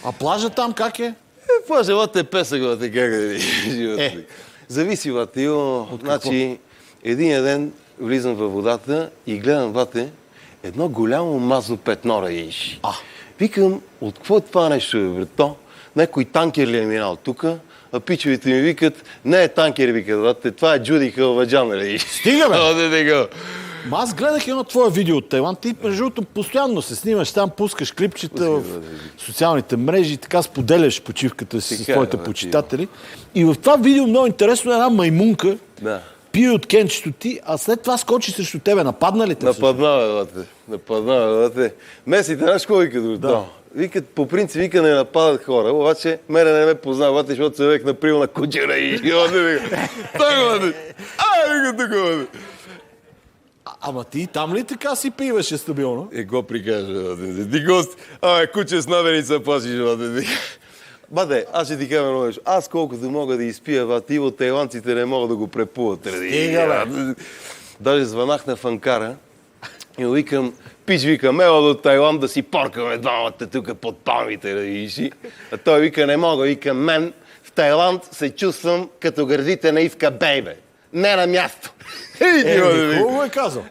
А плажа там как е? Плажа, вате песък, вате как да живота. Зависи, вате. Значи, един ден влизам във водата и гледам, вате, едно голямо мазно петно раиш. Викам, от какво е това нещо, бе, брато? Някой танкер ли е минал тука? А пичовите ми викат, не е танкер, викат, вате, това е Джуди Халваджан, раиш. Стига, бе! Аз гледах едно твое видео от Тайланд. Ти, между другото, постоянно се снимаш там, пускаш клипчета в социалните мрежи, така споделяш почивката си с твоите почитатели. И в това видео много интересно е една маймунка, пие от кенчето ти, а след това скочи срещу тебе. Нападна ли те? Нападна, бе. Месите, знаеш какво викат? Викат, по принцип, вика не нападат хора, обаче мене не ме познавате, защото се век наприл на кучера и вика, тук, бе. Ама ти там ли така си пиваше стабилно? Го прикажа, ти гост, куче с наденица плашиш, бате, аз ще ти кажа едно нещо. Аз колкото мога да изпия, ти от тайландците не мога да го препуват. Даже звънах на фанкара и викам, викам, ела до Тайланд да си поркаме двамата тук под палмите. А той вика, не мога, вика, мен в Тайланд се чувствам като гърдите на Ивка Бейбе. Не на място. Хубаво е казал.